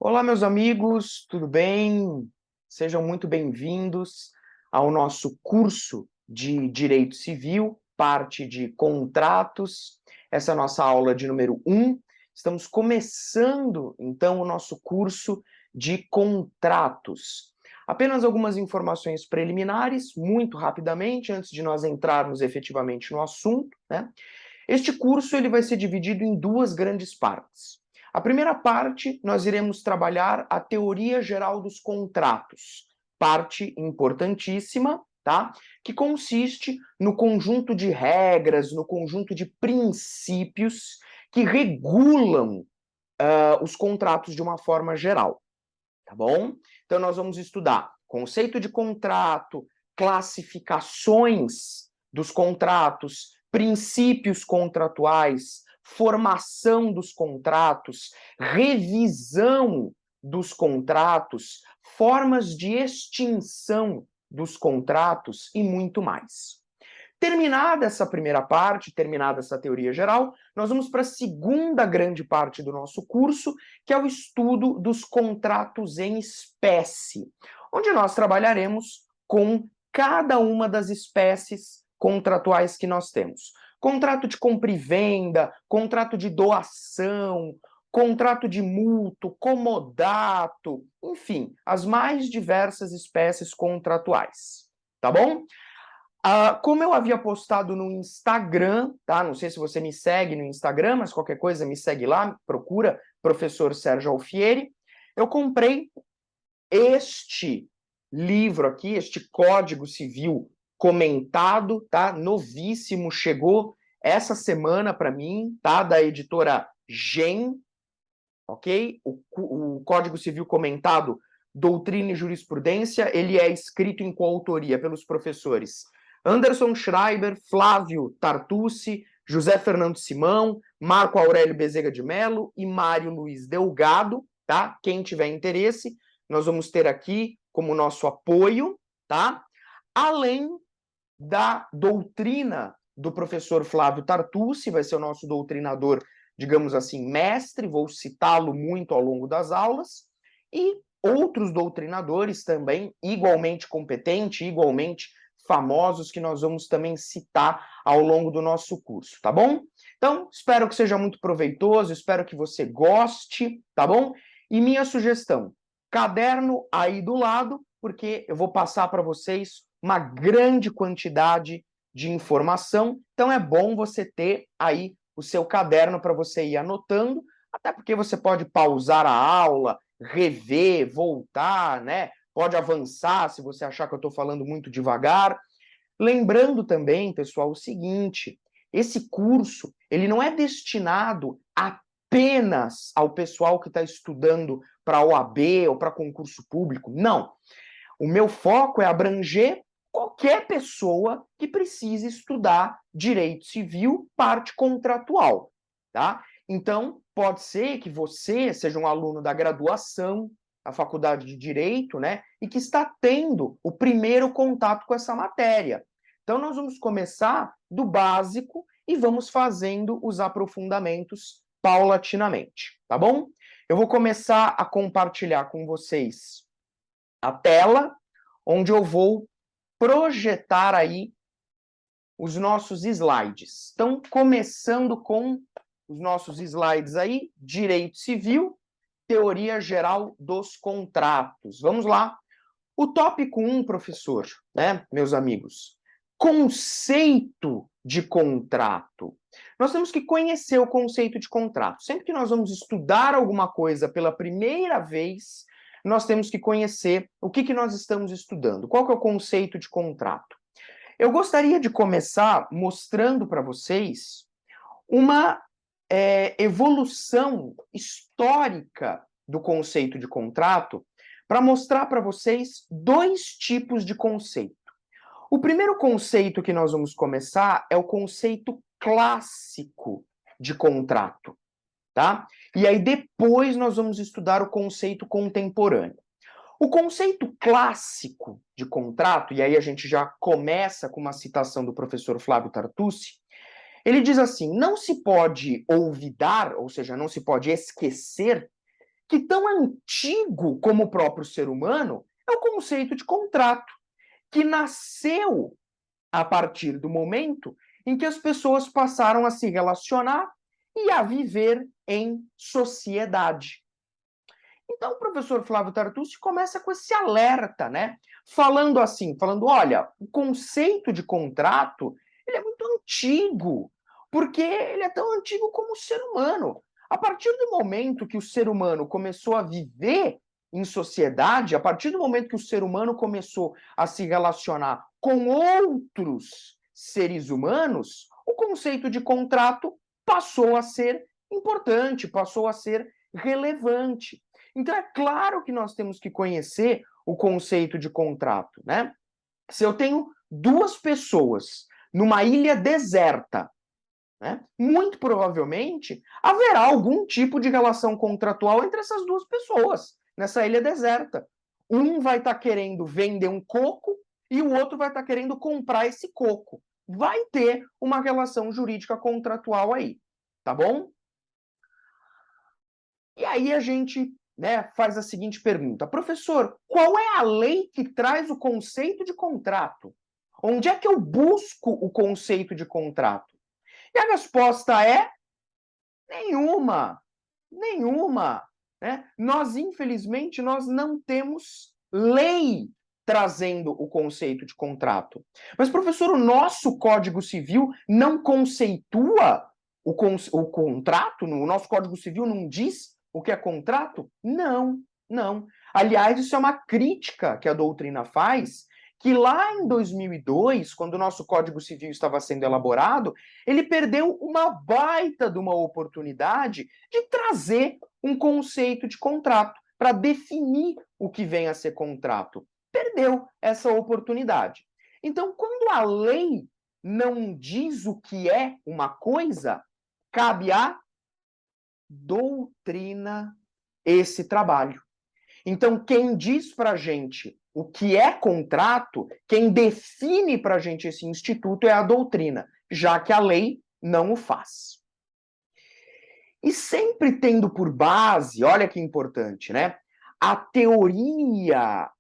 Olá, meus amigos, tudo bem? Sejam muito bem-vindos ao nosso curso de Direito Civil, parte de contratos. Essa é a nossa aula de número 1. Estamos começando, então, o nosso curso de contratos. Apenas algumas informações preliminares, muito rapidamente, antes de nós entrarmos efetivamente no assunto, né? Este curso ele vai ser dividido em duas grandes partes. A primeira parte, nós iremos trabalhar a teoria geral dos contratos, parte importantíssima, tá? Que consiste no conjunto de regras, no conjunto de princípios que regulam os contratos de uma forma geral, tá bom? Então nós vamos estudar conceito de contrato, classificações dos contratos, princípios contratuais, formação dos contratos, revisão dos contratos, formas de extinção dos contratos e muito mais. Terminada essa primeira parte, terminada essa teoria geral, nós vamos para a segunda grande parte do nosso curso, que é o estudo dos contratos em espécie, onde nós trabalharemos com cada uma das espécies contratuais que nós temos. Contrato de compra e venda, contrato de doação, contrato de mútuo, comodato, enfim, as mais diversas espécies contratuais. Tá bom? Como eu havia postado no Instagram, tá? Não sei se você me segue no Instagram, mas qualquer coisa me segue lá, procura Professor Sérgio Alfieri. Eu comprei este livro aqui, este Código Civil comentado, tá? Novíssimo, chegou essa semana para mim, tá? Da editora Gen, ok? O Código Civil comentado, Doutrina e Jurisprudência, ele é escrito em coautoria pelos professores Anderson Schreiber, Flávio Tartucci, José Fernando Simão, Marco Aurélio Bezerra de Mello e Mário Luiz Delgado, tá? Quem tiver interesse, nós vamos ter aqui como nosso apoio, tá? Além da doutrina do professor Flávio Tartucci, vai ser o nosso doutrinador, digamos assim, mestre, vou citá-lo muito ao longo das aulas, e outros doutrinadores também, igualmente competentes, igualmente famosos, que nós vamos também citar ao longo do nosso curso, tá bom? Então, espero que seja muito proveitoso, espero que você goste, tá bom? E minha sugestão, caderno aí do lado, porque eu vou passar para vocês uma grande quantidade de informação, então é bom você ter aí o seu caderno para você ir anotando, até porque você pode pausar a aula, rever, voltar, né? Pode avançar se você achar que eu estou falando muito devagar. Lembrando também, pessoal, o seguinte, esse curso, ele não é destinado apenas ao pessoal que está estudando para a OAB ou para concurso público, não. O meu foco é abranger qualquer pessoa que precise estudar direito civil, parte contratual, tá? Então, pode ser que você seja um aluno da graduação, da faculdade de Direito, né, e que está tendo o primeiro contato com essa matéria. Então, nós vamos começar do básico e vamos fazendo os aprofundamentos paulatinamente, tá bom? Eu vou começar a compartilhar com vocês a tela, onde eu vou projetar aí os nossos slides. Então, começando com os nossos slides aí, Direito Civil, Teoria Geral dos Contratos. Vamos lá. O tópico 1, professor, né, meus amigos? Conceito de contrato. Nós temos que conhecer o conceito de contrato. Sempre que nós vamos estudar alguma coisa pela primeira vez, nós temos que conhecer o que nós estamos estudando. Qual que é o conceito de contrato? Eu gostaria de começar mostrando para vocês uma evolução histórica do conceito de contrato, para mostrar para vocês dois tipos de conceito. O primeiro conceito que nós vamos começar é o conceito clássico de contrato, tá? E aí depois nós vamos estudar o conceito contemporâneo. O conceito clássico de contrato, e aí a gente já começa com uma citação do professor Flávio Tartucci, ele diz assim: não se pode olvidar, ou seja, não se pode esquecer, que, tão antigo como o próprio ser humano, é o conceito de contrato, que nasceu a partir do momento em que as pessoas passaram a se relacionar e a viver em sociedade. Então, o professor Flávio Tartucci começa com esse alerta, né? Falando assim, olha, o conceito de contrato, ele é muito antigo, porque ele é tão antigo como o ser humano. A partir do momento que o ser humano começou a viver em sociedade, a partir do momento que o ser humano começou a se relacionar com outros seres humanos, o conceito de contrato passou a ser importante, passou a ser relevante. Então, é claro que nós temos que conhecer o conceito de contrato, né? Se eu tenho duas pessoas numa ilha deserta, né, muito provavelmente haverá algum tipo de relação contratual entre essas duas pessoas nessa ilha deserta. Um vai estar querendo vender um coco e o outro vai estar querendo comprar esse coco. Vai ter uma relação jurídica contratual aí, tá bom? E aí a gente, né, faz a seguinte pergunta: professor, qual é a lei que traz o conceito de contrato? Onde é que eu busco o conceito de contrato? E a resposta é nenhuma. Nenhuma. Né? Nós, infelizmente, nós não temos lei trazendo o conceito de contrato. Mas, professor, o nosso Código Civil não conceitua o contrato? O nosso Código Civil não diz o que é contrato? Não, não. Aliás, isso é uma crítica que a doutrina faz, que lá em 2002, quando o nosso Código Civil estava sendo elaborado, ele perdeu uma baita de uma oportunidade de trazer um conceito de contrato para definir o que vem a ser contrato. Perdeu essa oportunidade. Então, quando a lei não diz o que é uma coisa, cabe à doutrina esse trabalho. Então, quem diz para a gente o que é contrato, quem define para a gente esse instituto é a doutrina, já que a lei não o faz. E sempre tendo por base, olha que importante, né? A teoria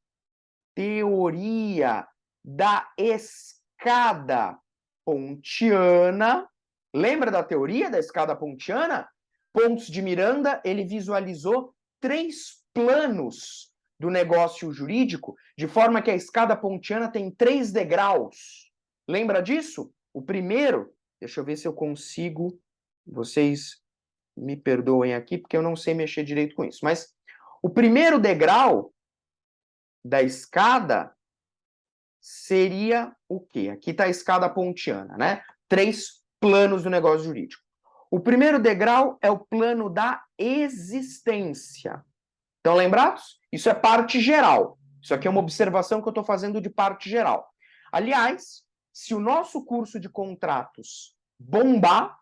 da escada pontiana. Lembra da teoria da escada pontiana? Pontes de Miranda, ele visualizou 3 planos do negócio jurídico, de forma que a escada pontiana tem 3 degraus. Lembra disso? O primeiro, deixa eu ver se eu consigo, vocês me perdoem aqui, porque eu não sei mexer direito com isso, mas o primeiro degrau da escada seria o quê? Aqui está a escada pontiana, né? 3 planos do negócio jurídico. O primeiro degrau é o plano da existência. Estão lembrados? Isso é parte geral. Isso aqui é uma observação que eu estou fazendo de parte geral. Aliás, se o nosso curso de contratos bombar,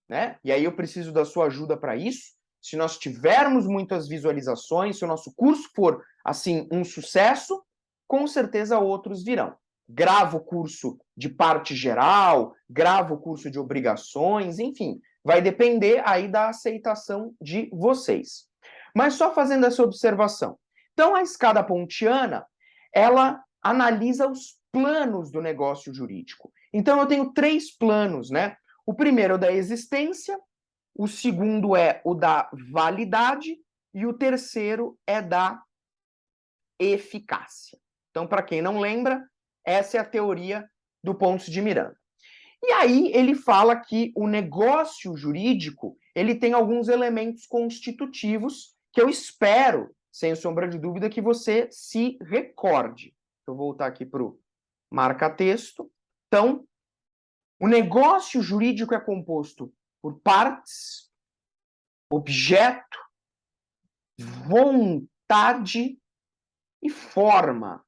né? E aí eu preciso da sua ajuda para isso. Se nós tivermos muitas visualizações, se o nosso curso for, assim, um sucesso, com certeza outros virão. Gravo o curso de parte geral, gravo o curso de obrigações, enfim, vai depender aí da aceitação de vocês. Mas só fazendo essa observação. Então, a escada pontiana, ela analisa os planos do negócio jurídico. Então, eu tenho 3 planos, né? O primeiro é o da existência, o segundo é o da validade e o terceiro é da eficácia. Então, para quem não lembra, essa é a teoria do Pontes de Miranda. E aí ele fala que o negócio jurídico, ele tem alguns elementos constitutivos que eu espero, sem sombra de dúvida, que você se recorde. Vou voltar aqui para o marca-texto. Então, o negócio jurídico é composto por partes, objeto, vontade e forma,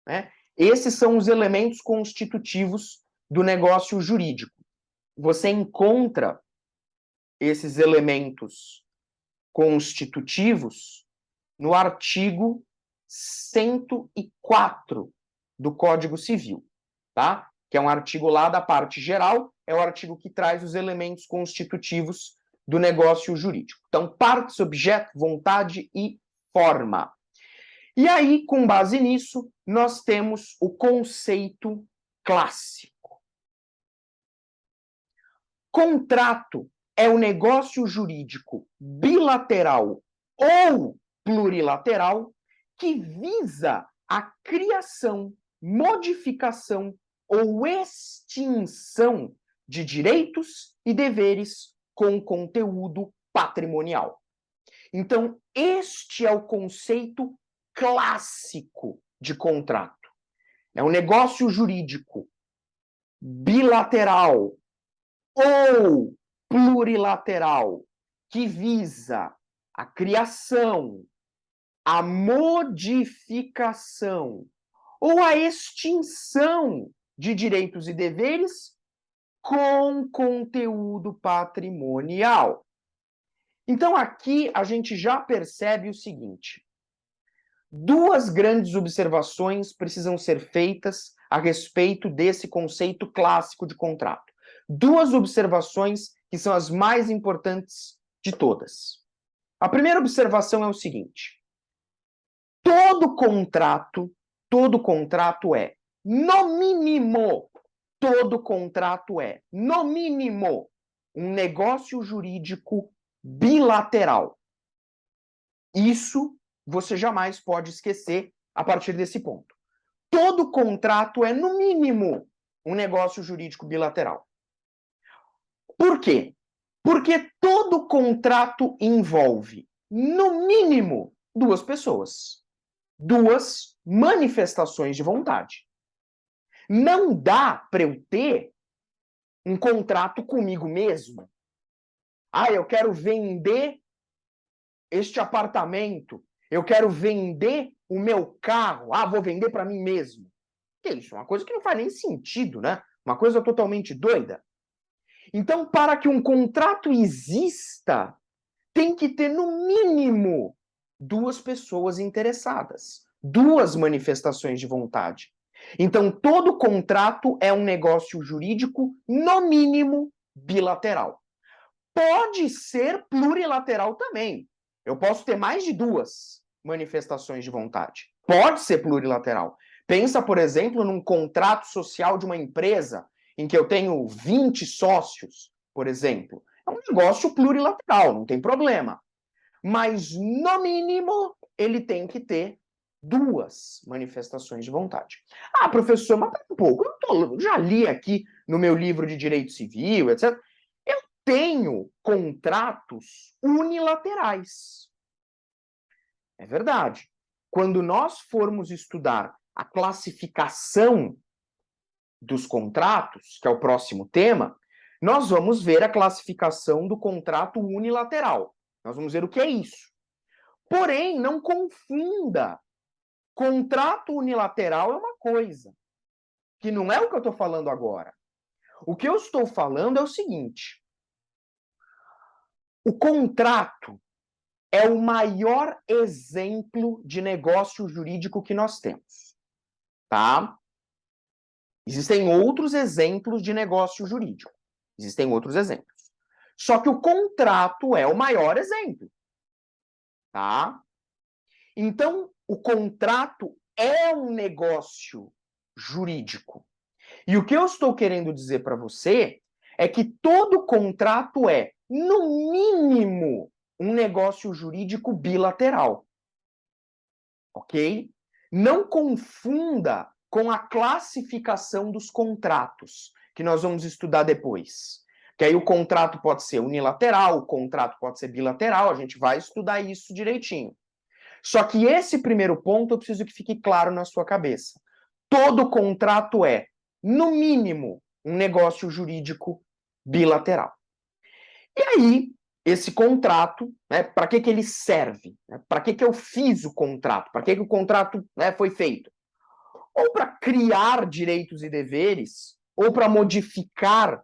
né? Esses são os elementos constitutivos do negócio jurídico. Você encontra esses elementos constitutivos no artigo 104 do Código Civil, tá? Que é um artigo lá da parte geral, é o artigo que traz os elementos constitutivos do negócio jurídico. Então, partes, objeto, vontade e forma. E aí, com base nisso, nós temos o conceito clássico. Contrato é o negócio jurídico bilateral ou plurilateral que visa a criação, modificação ou extinção de direitos e deveres com conteúdo patrimonial. Então, este é o conceito clássico de contrato. É um negócio jurídico bilateral ou plurilateral que visa a criação, a modificação ou a extinção de direitos e deveres com conteúdo patrimonial. Então, aqui a gente já percebe o seguinte: duas grandes observações precisam ser feitas a respeito desse conceito clássico de contrato. Duas observações que são as mais importantes de todas. A primeira observação é o seguinte: todo contrato é, no mínimo, um negócio jurídico bilateral. Isso você jamais pode esquecer a partir desse ponto. Todo contrato é, no mínimo, um negócio jurídico bilateral. Por quê? Porque todo contrato envolve, no mínimo, duas pessoas. Duas manifestações de vontade. Não dá para eu ter um contrato comigo mesmo. Ah, eu quero vender este apartamento. Eu quero vender o meu carro. Ah, vou vender para mim mesmo. Que isso? Uma coisa que não faz nem sentido, né? Uma coisa totalmente doida. Então, para que um contrato exista, tem que ter, no mínimo, duas pessoas interessadas. Duas manifestações de vontade. Então, todo contrato é um negócio jurídico, no mínimo, bilateral. Pode ser plurilateral também. Eu posso ter mais de duas manifestações de vontade. Pode ser plurilateral. Pensa, por exemplo, num contrato social de uma empresa em que eu tenho 20 sócios, por exemplo. É um negócio plurilateral, não tem problema. Mas, no mínimo, ele tem que ter duas manifestações de vontade. Ah, professor, mas um pouco, eu já li aqui no meu livro de Direito Civil, etc. Eu tenho contratos unilaterais. É verdade. Quando nós formos estudar a classificação dos contratos, que é o próximo tema, nós vamos ver a classificação do contrato unilateral. Nós vamos ver o que é isso. Porém, não confunda. Contrato unilateral é uma coisa, que não é o que eu estou falando agora. O que eu estou falando é o seguinte: o contrato é o maior exemplo de negócio jurídico que nós temos, tá? Existem outros exemplos de negócio jurídico. Existem outros exemplos. Só que o contrato é o maior exemplo, tá? Então, o contrato é um negócio jurídico. E o que eu estou querendo dizer para você é que todo contrato é, no mínimo, um negócio jurídico bilateral. Ok? Não confunda com a classificação dos contratos, que nós vamos estudar depois. Que aí o contrato pode ser unilateral, o contrato pode ser bilateral, a gente vai estudar isso direitinho. Só que esse primeiro ponto eu preciso que fique claro na sua cabeça. Todo contrato é, no mínimo, um negócio jurídico bilateral. E aí, esse contrato, né, para que ele serve? Né? Para que eu fiz o contrato? Para que o contrato, né, foi feito? Ou para criar direitos e deveres, ou para modificar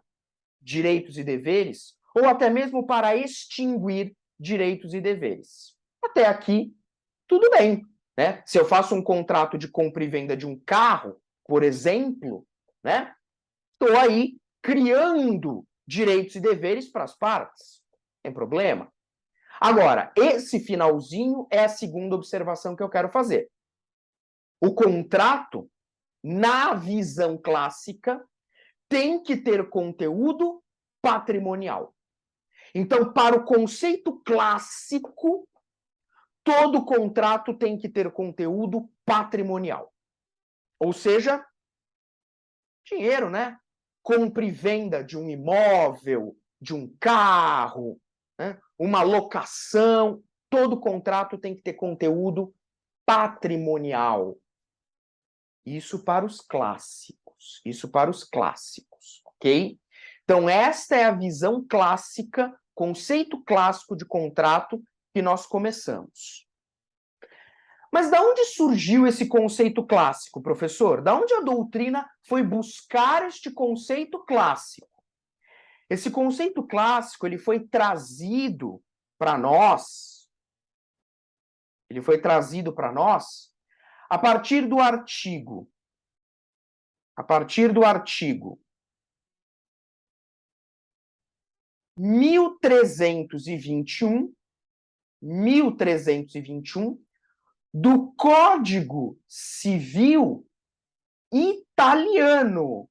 direitos e deveres, ou até mesmo para extinguir direitos e deveres. Até aqui, tudo bem. Né? Se eu faço um contrato de compra e venda de um carro, por exemplo, né, estou aí criando direitos e deveres para as partes. Tem problema? Agora, esse finalzinho é a segunda observação que eu quero fazer. O contrato, na visão clássica, tem que ter conteúdo patrimonial. Então, para o conceito clássico, todo contrato tem que ter conteúdo patrimonial. Ou seja, dinheiro, né? Compra e venda de um imóvel, de um carro, né? Uma locação, todo contrato tem que ter conteúdo patrimonial. Isso para os clássicos. Isso para os clássicos, ok? Então, esta é a visão clássica, conceito clássico de contrato que nós começamos. Mas da onde surgiu esse conceito clássico, professor? Da onde a doutrina foi buscar este conceito clássico? Esse conceito clássico, ele foi trazido para nós, a partir do artigo 1321 do Código Civil Italiano.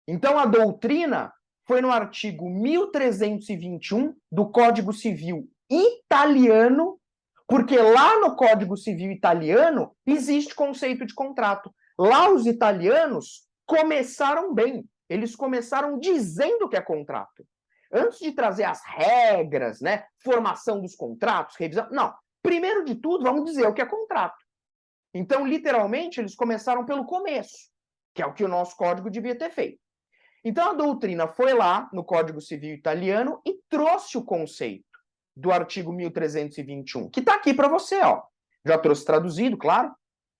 Então, a doutrina foi no artigo 1321 do Código Civil Italiano, porque lá no Código Civil Italiano existe conceito de contrato. Lá os italianos começaram bem. Eles começaram dizendo que é contrato. Antes de trazer as regras, né, formação dos contratos, revisão... Não. Primeiro de tudo, vamos dizer o que é contrato. Então, literalmente, eles começaram pelo começo, que é o que o nosso código devia ter feito. Então, a doutrina foi lá no Código Civil Italiano e trouxe o conceito do artigo 1321, que está aqui para você, ó. Já trouxe traduzido, claro.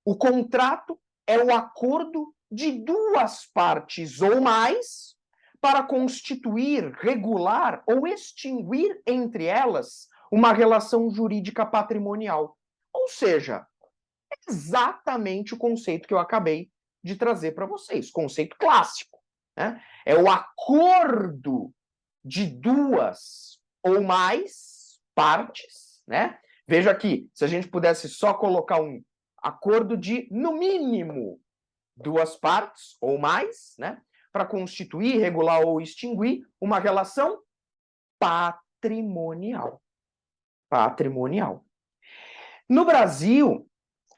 O contrato é o acordo de duas partes ou mais para constituir, regular ou extinguir entre elas uma relação jurídica patrimonial. Ou seja, é exatamente o conceito que eu acabei de trazer para vocês, conceito clássico, né? É o acordo de duas ou mais partes, né? Veja aqui, se a gente pudesse só colocar um acordo de, no mínimo, duas partes ou mais, né? Para constituir, regular ou extinguir uma relação patrimonial. Patrimonial. No Brasil,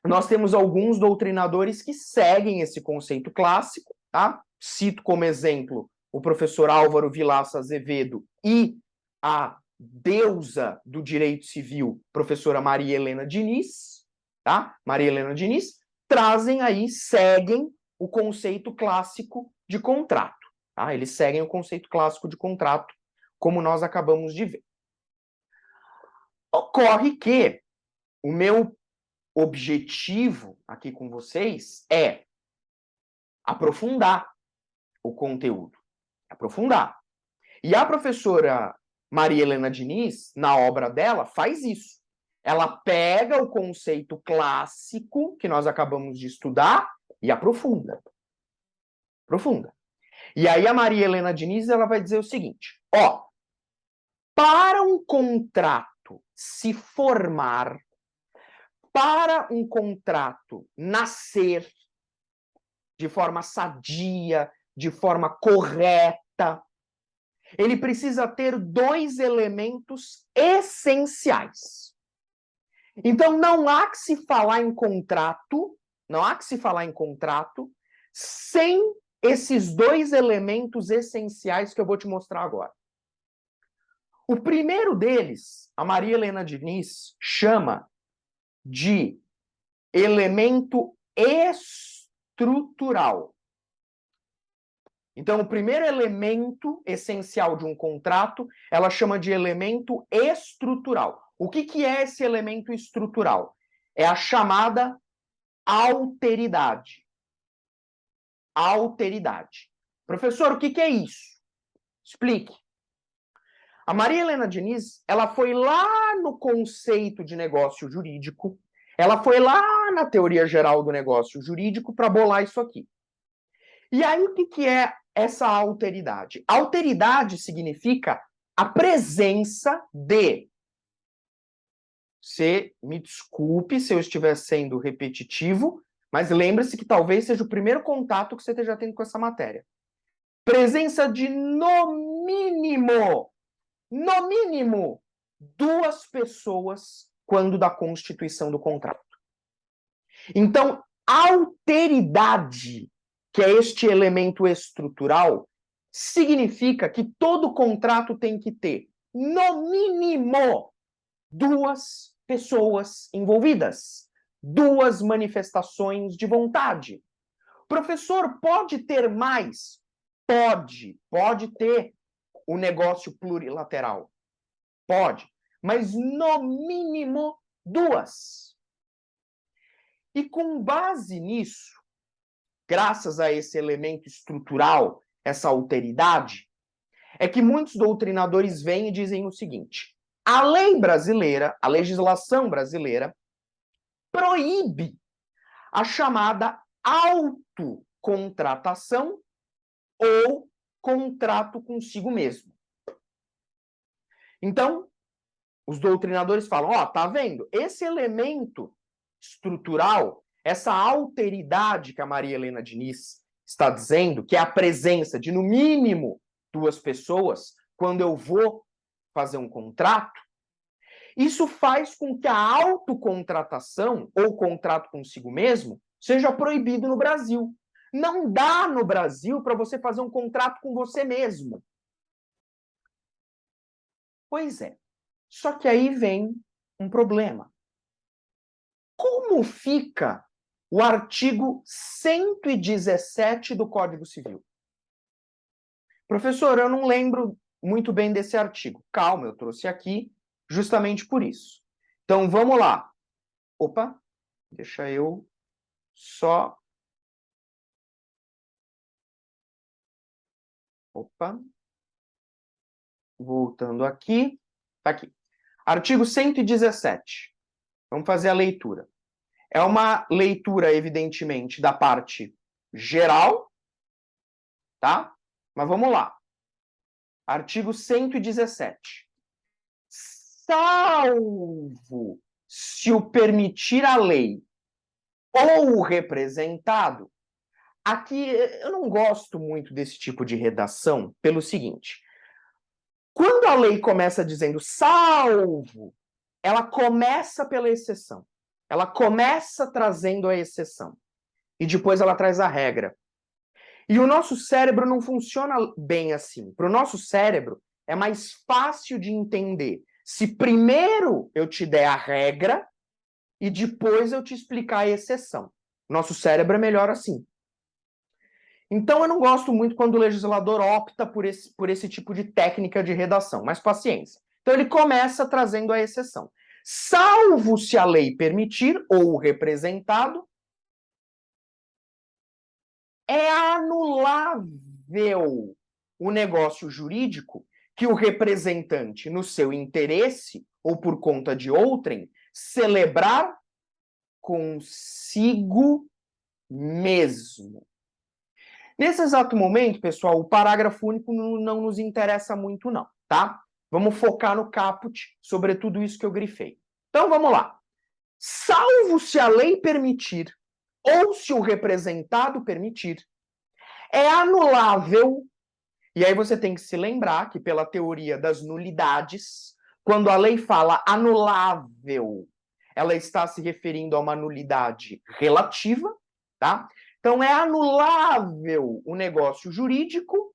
nós temos alguns doutrinadores que seguem esse conceito clássico, tá? Cito como exemplo o professor Álvaro Vilaça Azevedo e a deusa do direito civil, professora Maria Helena Diniz, tá? Maria Helena Diniz, seguem o conceito clássico de contrato, tá? Eles seguem o conceito clássico de contrato, como nós acabamos de ver. Ocorre que o meu objetivo aqui com vocês é aprofundar o conteúdo. Aprofundar. E a professora Maria Helena Diniz, na obra dela, faz isso. Ela pega o conceito clássico que nós acabamos de estudar e aprofunda. Aprofunda. E aí a Maria Helena Diniz, ela vai dizer o seguinte, ó, para um contrato se formar, para um contrato nascer de forma sadia, de forma correta, ele precisa ter dois elementos essenciais. Então, não há que se falar em contrato, sem esses dois elementos essenciais que eu vou te mostrar agora. O primeiro deles, a Maria Helena Diniz chama de elemento estrutural. Então, o primeiro elemento essencial de um contrato, ela chama de elemento estrutural. O que é esse elemento estrutural? É a chamada alteridade. Alteridade. Professor, o que é isso? Explique. A Maria Helena Diniz, ela foi lá no conceito de negócio jurídico, ela foi lá na teoria geral do negócio jurídico para bolar isso aqui. E aí, o que é essa alteridade? Alteridade significa a presença de... Você me desculpe se eu estiver sendo repetitivo, mas lembre-se que talvez seja o primeiro contato que você esteja tendo com essa matéria. Presença de, no mínimo, 2 pessoas quando da constituição do contrato. Então, alteridade, que é este elemento estrutural, significa que todo contrato tem que ter, no mínimo, 2 pessoas envolvidas, 2 manifestações de vontade. Professor, pode ter mais? Pode ter o negócio plurilateral. Pode, mas no mínimo 2. E com base nisso, graças a esse elemento estrutural, essa alteridade, é que muitos doutrinadores vêm e dizem o seguinte: a lei brasileira, a legislação brasileira, proíbe a chamada autocontratação ou contrato consigo mesmo. Então, os doutrinadores falam, ó, tá vendo? Esse elemento estrutural, essa alteridade que a Maria Helena Diniz está dizendo, que é a presença de, no mínimo, 2 pessoas, quando eu vou fazer um contrato, isso faz com que a autocontratação, ou contrato consigo mesmo, seja proibido no Brasil. Não dá no Brasil para você fazer um contrato com você mesmo. Pois é. Só que aí vem um problema. Como fica o artigo 117 do Código Civil? Professor, eu não lembro muito bem desse artigo. Calma, eu trouxe aqui justamente por isso. Então, vamos lá. Opa, deixa eu só... Opa. Voltando aqui. Tá aqui. Artigo 117. Vamos fazer a leitura. É uma leitura, evidentemente, da parte geral, tá? Mas vamos lá. Artigo 117. Salvo se o permitir a lei ou o representado, aqui eu não gosto muito desse tipo de redação pelo seguinte: quando a lei começa dizendo salvo, ela começa pela exceção. Ela começa trazendo a exceção. E depois ela traz a regra. E o nosso cérebro não funciona bem assim. Para o nosso cérebro, é mais fácil de entender se primeiro eu te der a regra e depois eu te explicar a exceção. Nosso cérebro é melhor assim. Então eu não gosto muito quando o legislador opta por esse tipo de técnica de redação, mas paciência. Então ele começa trazendo a exceção. Salvo se a lei permitir, ou o representado, é anulável o negócio jurídico que o representante, no seu interesse ou por conta de outrem, celebrar consigo mesmo. Nesse exato momento, pessoal, o parágrafo único não nos interessa muito, não, tá? Vamos focar no caput, sobre tudo isso que eu grifei. Então, vamos lá. Salvo se a lei permitir, ou se o representado permitir, é anulável, e aí você tem que se lembrar que, pela teoria das nulidades, quando a lei fala anulável, ela está se referindo a uma nulidade relativa, tá? Então, é anulável o negócio jurídico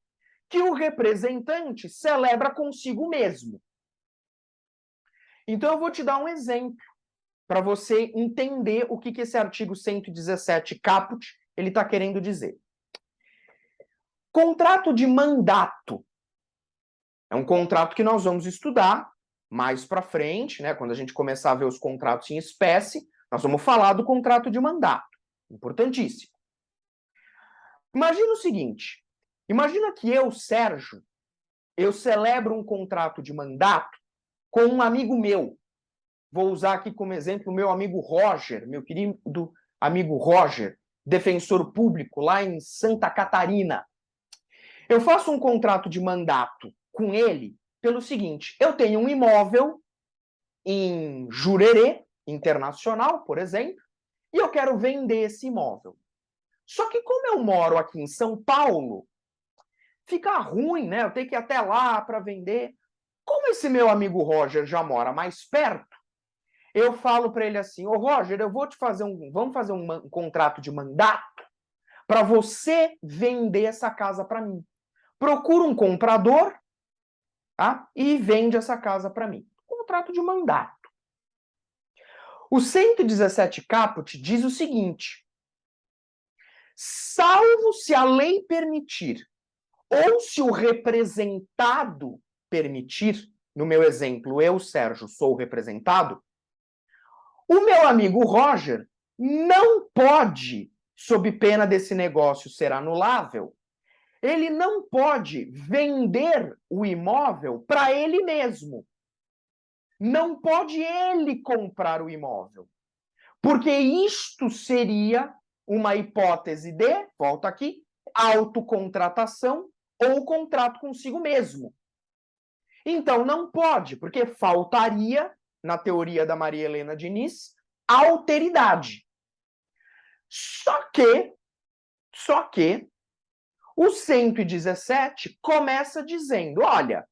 que o representante celebra consigo mesmo. Então, eu vou te dar um exemplo para você entender o que esse artigo 117 caput ele está querendo dizer. Contrato de mandato. É um contrato que nós vamos estudar mais para frente, né? Quando a gente começar a ver os contratos em espécie, nós vamos falar do contrato de mandato. Importantíssimo. Imagina o seguinte, imagina que eu, Sérgio, eu celebro um contrato de mandato com um amigo meu. Vou usar aqui como exemplo o meu amigo Roger, meu querido amigo Roger, defensor público lá em Santa Catarina. Eu faço um contrato de mandato com ele pelo seguinte: eu tenho um imóvel em Jurerê Internacional, por exemplo, e eu quero vender esse imóvel. Só que como eu moro aqui em São Paulo, fica ruim, né? Eu tenho que ir até lá para vender. Como esse meu amigo Roger já mora mais perto, eu falo para ele assim: ô Roger, eu vou te fazer vamos fazer um contrato de mandato para você vender essa casa para mim. Procura um comprador, tá? E vende essa casa para mim. Contrato de mandato. O 117 caput diz o seguinte: salvo se a lei permitir ou se o representado permitir, no meu exemplo, eu, Sérgio, sou o representado, o meu amigo Roger não pode, sob pena desse negócio ser anulável, ele não pode vender o imóvel para ele mesmo. Não pode ele comprar o imóvel. Porque isto seria uma hipótese de, volta aqui, autocontratação ou contrato consigo mesmo. Então não pode, porque faltaria, na teoria da Maria Helena Diniz, alteridade. Só que o 117 começa dizendo, olha,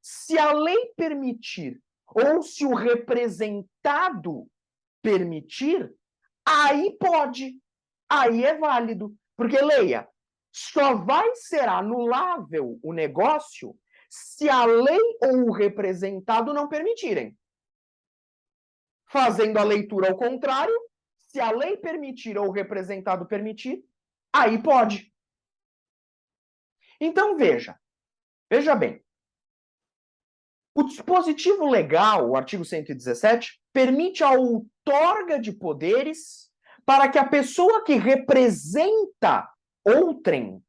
se a lei permitir ou se o representado permitir, aí pode, aí é válido. Porque, leia, só vai ser anulável o negócio se a lei ou o representado não permitirem. Fazendo a leitura ao contrário, se a lei permitir ou o representado permitir, aí pode. Então, veja bem. O dispositivo legal, o artigo 117, permite a outorga de poderes para que a pessoa que representa outrem,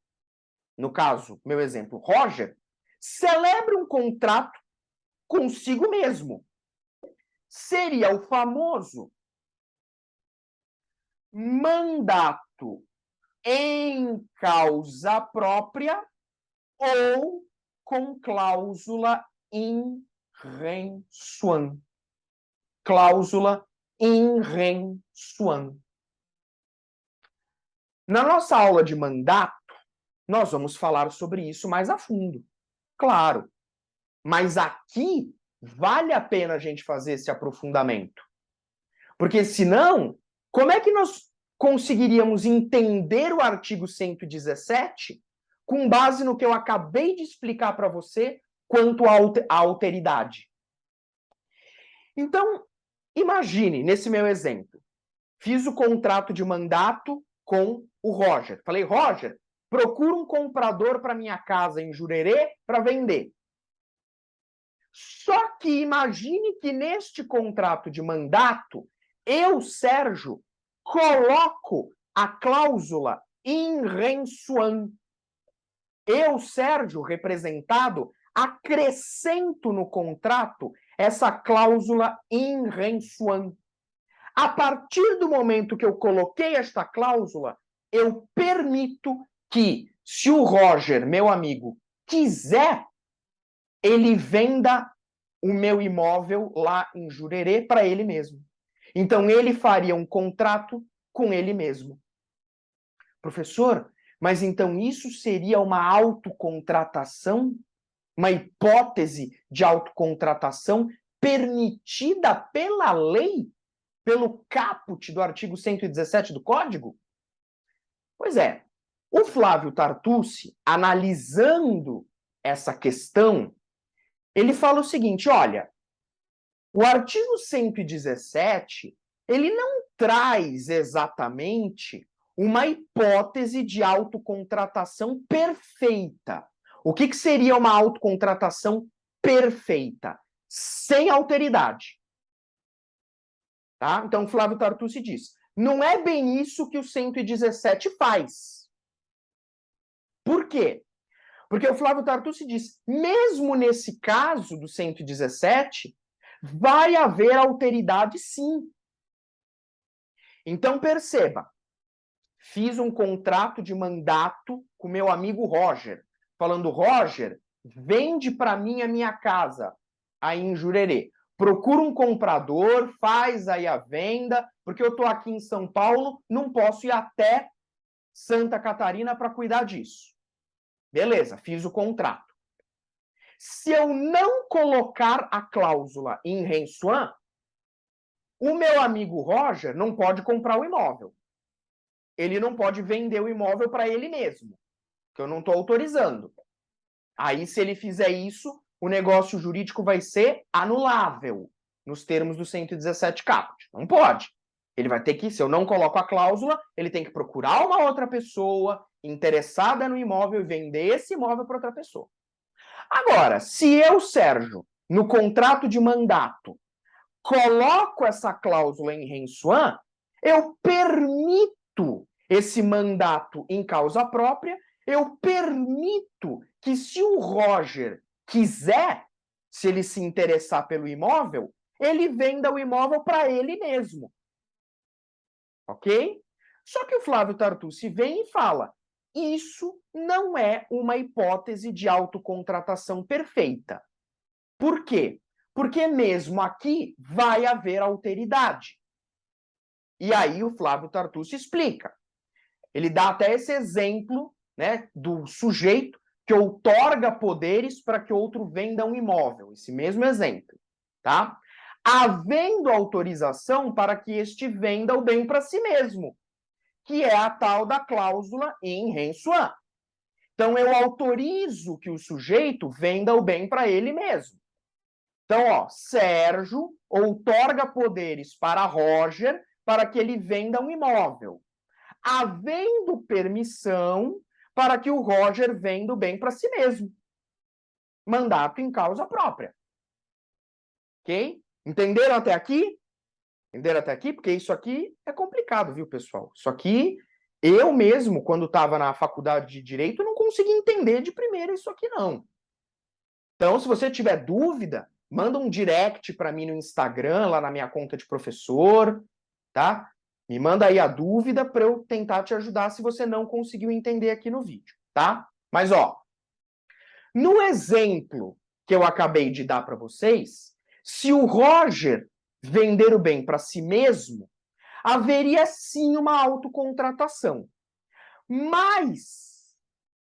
no caso, meu exemplo, Roger, celebre um contrato consigo mesmo. Seria o famoso mandato em causa própria ou com cláusula in rem suam. Cláusula in rem suam. Na nossa aula de mandato, nós vamos falar sobre isso mais a fundo. Claro. Mas aqui vale a pena a gente fazer esse aprofundamento. Porque senão, como é que nós conseguiríamos entender o artigo 117 com base no que eu acabei de explicar para você quanto à alteridade? Então, imagine, nesse meu exemplo, fiz o contrato de mandato com o Roger. Falei, Roger, procura um comprador para minha casa em Jurerê para vender. Só que imagine que neste contrato de mandato, eu, Sérgio, coloco a cláusula in rem suam. Eu, Sérgio, representado, acrescento no contrato essa cláusula in rem suam. A partir do momento que eu coloquei esta cláusula, eu permito que, se o Roger, meu amigo, quiser, ele venda o meu imóvel lá em Jurerê para ele mesmo. Então, ele faria um contrato com ele mesmo. Professor, mas então isso seria uma autocontratação? Uma hipótese de autocontratação permitida pela lei? Pelo caput do artigo 117 do Código? Pois é. O Flávio Tartucci, analisando essa questão, ele fala o seguinte, olha, o artigo 117, ele não traz exatamente uma hipótese de autocontratação perfeita. O que seria uma autocontratação perfeita? Sem alteridade. Tá? Então, Flávio Tartucci diz, não é bem isso que o 117 faz. Por quê? Porque o Flávio Tartucci diz, mesmo nesse caso do 117, vai haver alteridade sim. Então, perceba, fiz um contrato de mandato com meu amigo Roger. falando, Roger, vende para mim a minha casa aí em Jurerê. Procura um comprador, faz aí a venda, porque eu estou aqui em São Paulo, não posso ir até Santa Catarina para cuidar disso. Beleza, fiz o contrato. Se eu não colocar a cláusula em rensuan, o meu amigo Roger não pode comprar o imóvel. Ele não pode vender o imóvel para ele mesmo, que eu não estou autorizando. Aí, se ele fizer isso, o negócio jurídico vai ser anulável, nos termos do 117 caput. Não pode. Ele vai ter que, se eu não coloco a cláusula, ele tem que procurar uma outra pessoa interessada no imóvel e vender esse imóvel para outra pessoa. Agora, se eu, Sérgio, no contrato de mandato, coloco essa cláusula em rensuan, eu permito esse mandato em causa própria, eu permito que, se o Roger quiser, se ele se interessar pelo imóvel, ele venda o imóvel para ele mesmo. Ok? Só que o Flávio Tartucci vem e fala, isso não é uma hipótese de autocontratação perfeita. Por quê? Porque mesmo aqui vai haver alteridade. E aí o Flávio Tartucci explica. Ele dá até esse exemplo, né, do sujeito que outorga poderes para que outro venda um imóvel. Esse mesmo exemplo, tá? Havendo autorização para que este venda o bem para si mesmo, que é a tal da cláusula in rensuan. Então, eu autorizo que o sujeito venda o bem para ele mesmo. Então, ó, Sérgio outorga poderes para Roger para que ele venda um imóvel, havendo permissão para que o Roger venda o bem para si mesmo. Mandato em causa própria. Ok? Entenderam até aqui? Entenderam até aqui? Porque isso aqui é complicado, viu, pessoal? Isso aqui, eu mesmo, quando estava na faculdade de Direito, não consegui entender de primeira isso aqui, não. Então, se você tiver dúvida, manda um direct para mim no Instagram, lá na minha conta de professor, tá? Me manda aí a dúvida para eu tentar te ajudar se você não conseguiu entender aqui no vídeo, tá? Mas, ó, no exemplo que eu acabei de dar para vocês, se o Roger vender o bem para si mesmo, haveria sim uma autocontratação. Mas,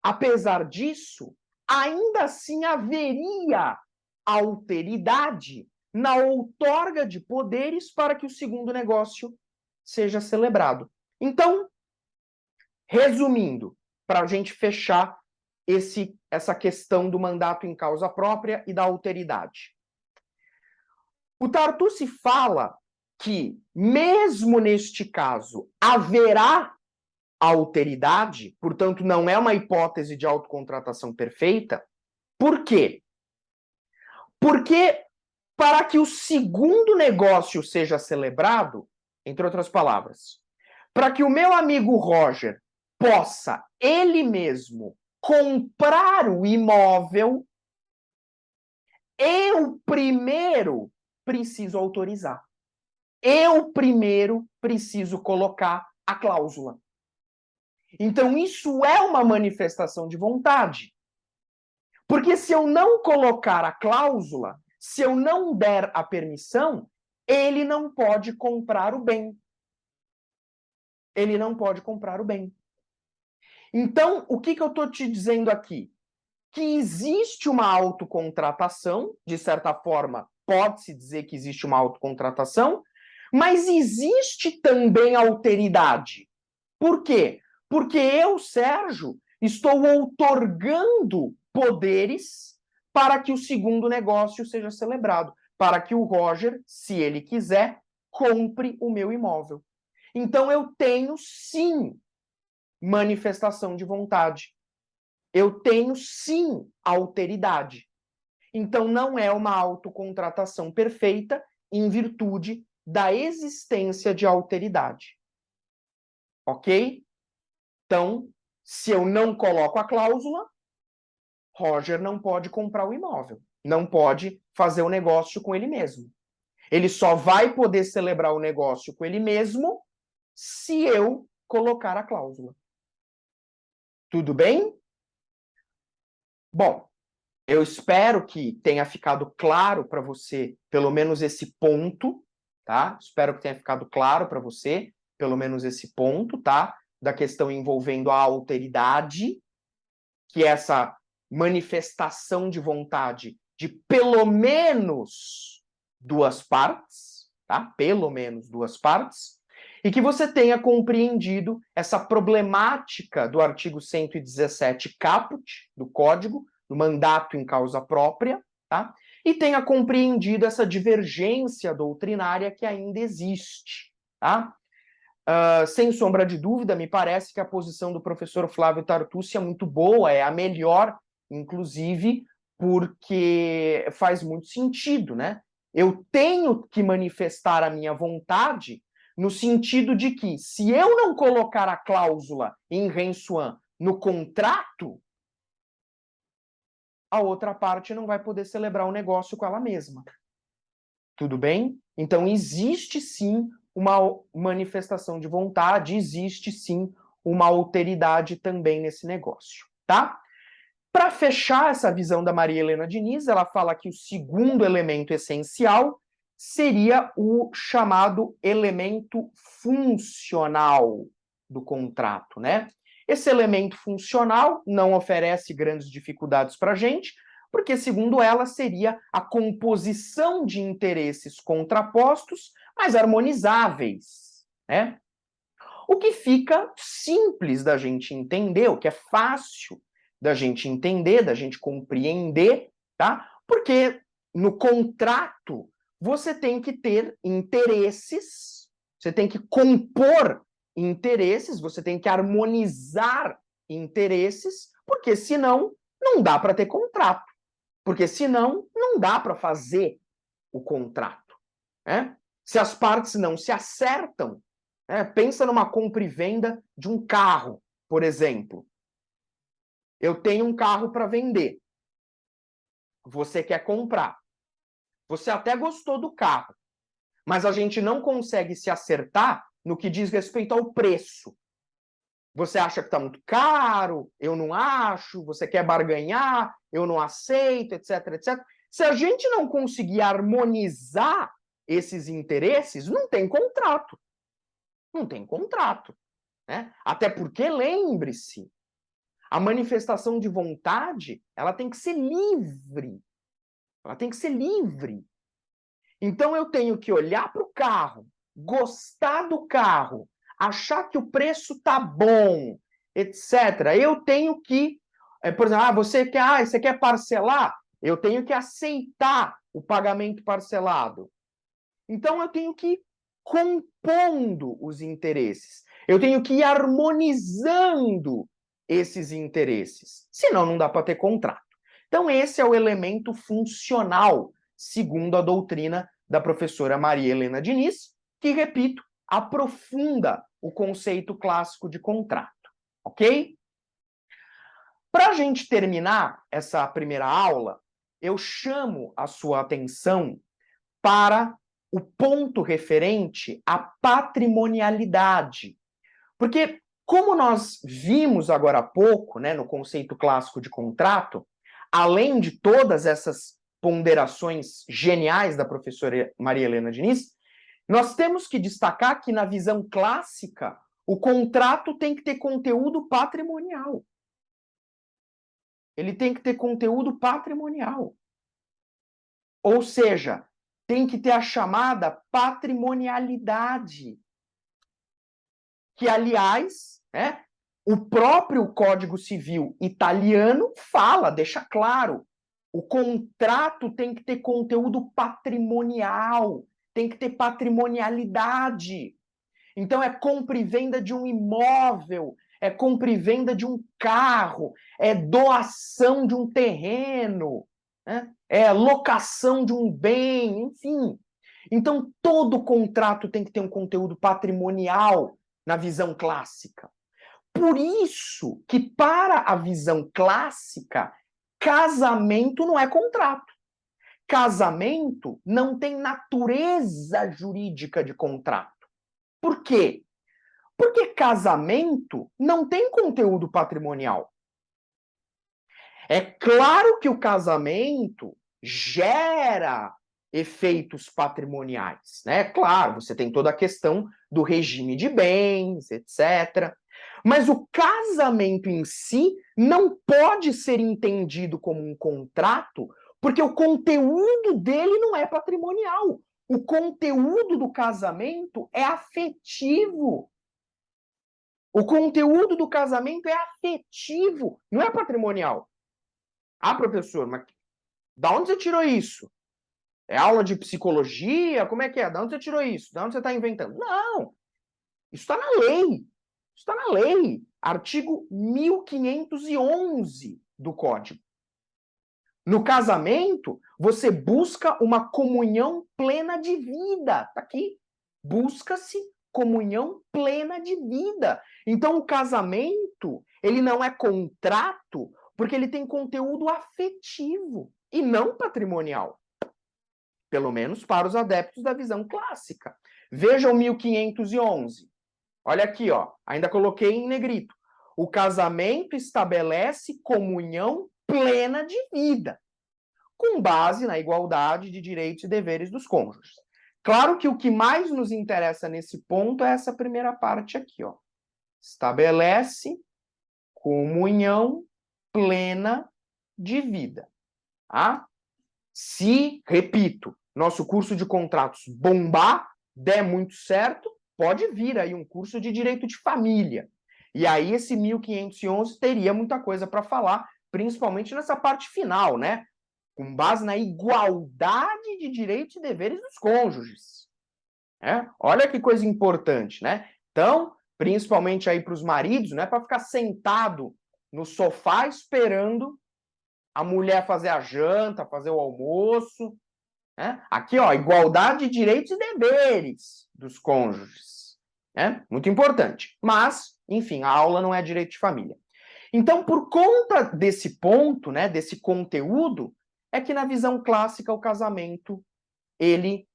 apesar disso, ainda assim haveria alteridade na outorga de poderes para que o segundo negócio seja celebrado. Então, resumindo, para a gente fechar essa questão do mandato em causa própria e da alteridade. O Tartucci fala que, mesmo neste caso, haverá alteridade, portanto, não é uma hipótese de autocontratação perfeita. Por quê? Porque, para que o segundo negócio seja celebrado, entre outras palavras, para que o meu amigo Roger possa, ele mesmo, comprar o imóvel, eu primeiro preciso autorizar. Eu primeiro preciso colocar a cláusula. Então, isso é uma manifestação de vontade. Porque se eu não colocar a cláusula, se eu não der a permissão, ele não pode comprar o bem. Ele não pode comprar o bem. Então, o que eu estou te dizendo aqui? Que existe uma autocontratação, de certa forma, pode-se dizer que existe uma autocontratação, mas existe também alteridade. Por quê? Porque eu, Sérgio, estou outorgando poderes para que o segundo negócio seja celebrado, para que o Roger, se ele quiser, compre o meu imóvel. Então eu tenho sim manifestação de vontade. Eu tenho sim alteridade. Então não é uma autocontratação perfeita em virtude da existência de alteridade. Ok? Então, se eu não coloco a cláusula, Roger não pode comprar o imóvel, não pode fazer o negócio com ele mesmo. Ele só vai poder celebrar o negócio com ele mesmo se eu colocar a cláusula. Tudo bem? Bom, eu espero que tenha ficado claro para você, pelo menos esse ponto, tá? Espero que tenha ficado claro para você, pelo menos esse ponto, tá? Da questão envolvendo a alteridade, que é essa manifestação de vontade de pelo menos duas partes, tá? Pelo menos duas partes, e que você tenha compreendido essa problemática do artigo 117 caput do Código, do mandato em causa própria, tá? E tenha compreendido essa divergência doutrinária que ainda existe, tá? Sem sombra de dúvida, me parece que a posição do professor Flávio Tartucci é muito boa, é a melhor, inclusive, porque faz muito sentido, né? Eu tenho que manifestar a minha vontade no sentido de que, se eu não colocar a cláusula em rensuan no contrato, a outra parte não vai poder celebrar o negócio com ela mesma. Tudo bem? Então, existe sim uma manifestação de vontade, existe sim uma alteridade também nesse negócio, tá? Para fechar essa visão da Maria Helena Diniz, ela fala que o segundo elemento essencial seria o chamado elemento funcional do contrato, né? Esse elemento funcional não oferece grandes dificuldades para a gente, porque, segundo ela, seria a composição de interesses contrapostos, mas harmonizáveis, né? O que fica simples da gente entender, o que é fácil da gente entender, da gente compreender, tá? Porque no contrato você tem que ter interesses, você tem que compor interesses, você tem que harmonizar interesses, porque senão não dá para ter contrato. Porque senão não dá para fazer o contrato, né? Se as partes não se acertam, pensa numa compra e venda de um carro, por exemplo. Eu tenho um carro para vender. Você quer comprar. Você até gostou do carro, mas a gente não consegue se acertar no que diz respeito ao preço. Você acha que está muito caro, eu não acho, você quer barganhar, eu não aceito, etc, etc. Se a gente não conseguir harmonizar esses interesses, não tem contrato. Não tem contrato, né? Até porque, lembre-se, a manifestação de vontade, ela tem que ser livre. Ela tem que ser livre. Então eu tenho que olhar para o carro, gostar do carro, achar que o preço tá bom, etc. Eu tenho que, por exemplo, você quer parcelar? Eu tenho que aceitar o pagamento parcelado. Então eu tenho que ir compondo os interesses. Eu tenho que ir harmonizando esses interesses. Senão não dá para ter contrato. Então esse é o elemento funcional, segundo a doutrina da professora Maria Helena Diniz, que, repito, aprofunda o conceito clássico de contrato. Ok? Para a gente terminar essa primeira aula, eu chamo a sua atenção para o ponto referente à patrimonialidade. Porque, como nós vimos agora há pouco, né, no conceito clássico de contrato, além de todas essas ponderações geniais da professora Maria Helena Diniz, nós temos que destacar que, na visão clássica, o contrato tem que ter conteúdo patrimonial. Ele tem que ter conteúdo patrimonial. Ou seja, tem que ter a chamada patrimonialidade, que, aliás, né, o próprio Código Civil italiano fala, deixa claro, o contrato tem que ter conteúdo patrimonial, tem que ter patrimonialidade. Então é compra e venda de um imóvel, é compra e venda de um carro, é doação de um terreno, né? É locação de um bem, enfim. Então todo contrato tem que ter um conteúdo patrimonial na visão clássica. Por isso que, para a visão clássica, casamento não é contrato. Casamento não tem natureza jurídica de contrato. Por quê? Porque casamento não tem conteúdo patrimonial. É claro que o casamento gera efeitos patrimoniais, né? Claro, você tem toda a questão do regime de bens, etc. Mas o casamento em si não pode ser entendido como um contrato, porque o conteúdo dele não é patrimonial. O conteúdo do casamento é afetivo. O conteúdo do casamento é afetivo, não é patrimonial. Ah, professor, mas da onde você tirou isso? É aula de psicologia? Como é que é? Da onde você tirou isso? Da onde você está inventando? Não, isso está na lei. Isso está na lei. Artigo 1511 do Código. No casamento, você busca uma comunhão plena de vida. Está aqui. Busca-se comunhão plena de vida. Então, o casamento, ele não é contrato, porque ele tem conteúdo afetivo e não patrimonial. Pelo menos para os adeptos da visão clássica. Vejam 1511. Olha aqui, ó. Ainda coloquei em negrito. O casamento estabelece comunhão plena de vida, com base na igualdade de direitos e deveres dos cônjuges. Claro que o que mais nos interessa nesse ponto é essa primeira parte aqui, ó. Estabelece comunhão plena de vida. Tá? Se, repito, nosso curso de contratos bombar, der muito certo, pode vir aí um curso de direito de família. E aí esse 1511 teria muita coisa para falar, principalmente nessa parte final, né? Com base na igualdade de direitos e deveres dos cônjuges. Olha que coisa importante, né? Então, principalmente aí para os maridos, não é para ficar sentado no sofá esperando a mulher fazer a janta, fazer o almoço. Né? Aqui, ó, igualdade de direitos e deveres dos cônjuges. Né? Muito importante. Mas, enfim, a aula não é direito de família. Então, por conta desse ponto, né, desse conteúdo, é que na visão clássica o casamento, ele,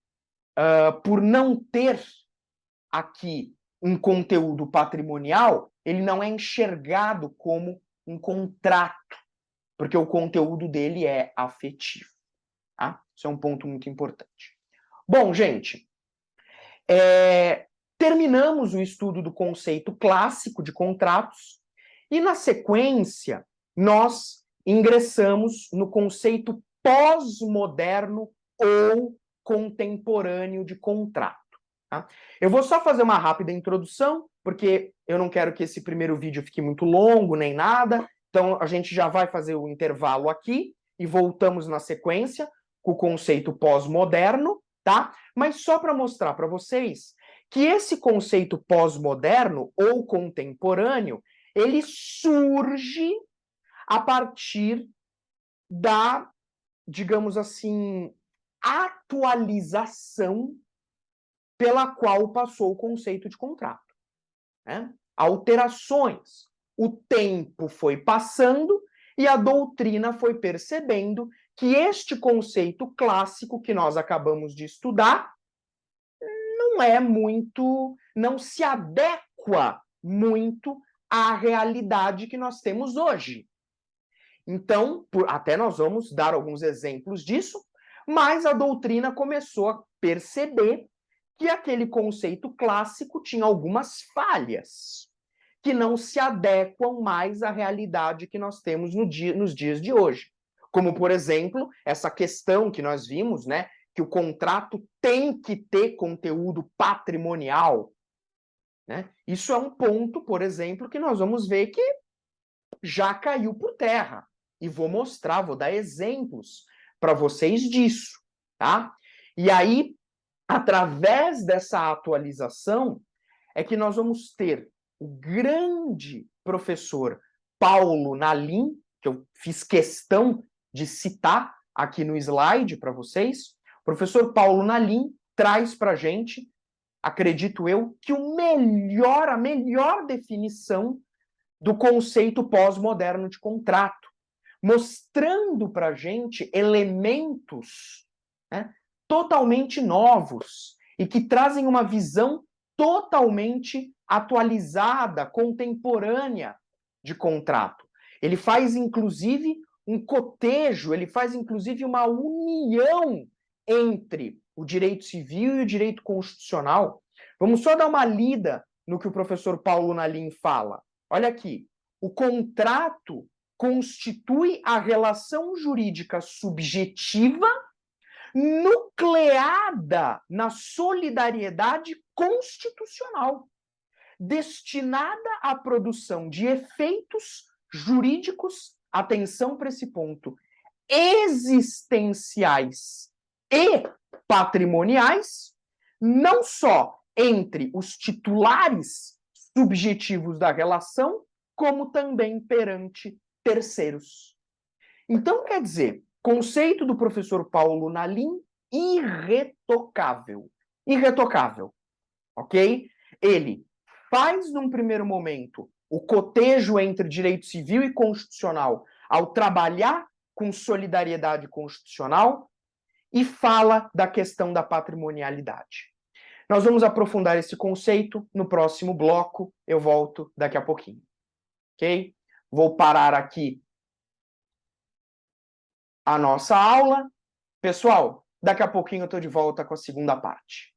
por não ter aqui um conteúdo patrimonial, ele não é enxergado como um contrato, porque o conteúdo dele é afetivo. Tá? Isso é um ponto muito importante. Bom, gente, terminamos o estudo do conceito clássico de contratos e, na sequência, nós ingressamos no conceito pós-moderno ou contemporâneo de contrato. Tá? Eu vou só fazer uma rápida introdução, porque eu não quero que esse primeiro vídeo fique muito longo nem nada, então a gente já vai fazer o intervalo aqui e voltamos na sequência com o conceito pós-moderno, tá? Mas só para mostrar para vocês que esse conceito pós-moderno ou contemporâneo, ele surge a partir da, digamos assim, atualização pela qual passou o conceito de contrato. Né? Alterações. O tempo foi passando e a doutrina foi percebendo que este conceito clássico que nós acabamos de estudar não é muito, não se adequa muito à realidade que nós temos hoje. Então, até nós vamos dar alguns exemplos disso, mas a doutrina começou a perceber que aquele conceito clássico tinha algumas falhas, que não se adequam mais à realidade que nós temos nos dias de hoje. Como, por exemplo, essa questão que nós vimos, né, que o contrato tem que ter conteúdo patrimonial. Né? Isso é um ponto, por exemplo, que nós vamos ver que já caiu por terra. E vou mostrar, vou dar exemplos para vocês disso. Tá? E aí, através dessa atualização, é que nós vamos ter o grande professor Paulo Nalim, que eu fiz questão de citar aqui no slide para vocês. O professor Paulo Nalim traz para a gente, acredito eu, que a melhor definição do conceito pós-moderno de contrato, mostrando para a gente elementos, né, totalmente novos e que trazem uma visão totalmente atualizada, contemporânea de contrato. Ele faz, inclusive, um cotejo, ele faz inclusive uma união entre o direito civil e o direito constitucional. Vamos só dar uma lida no que o professor Paulo Nalim fala. Olha aqui, o contrato constitui a relação jurídica subjetiva nucleada na solidariedade constitucional, destinada à produção de efeitos jurídicos, atenção para esse ponto, existenciais e patrimoniais, não só entre os titulares subjetivos da relação, como também perante terceiros. Então, quer dizer, conceito do professor Paulo Nalim, irretocável. Irretocável, ok? Ele faz, num primeiro momento, o cotejo entre direito civil e constitucional ao trabalhar com solidariedade constitucional e fala da questão da patrimonialidade. Nós vamos aprofundar esse conceito no próximo bloco. Eu volto daqui a pouquinho, ok? Vou parar aqui a nossa aula. Pessoal, daqui a pouquinho eu estou de volta com a segunda parte.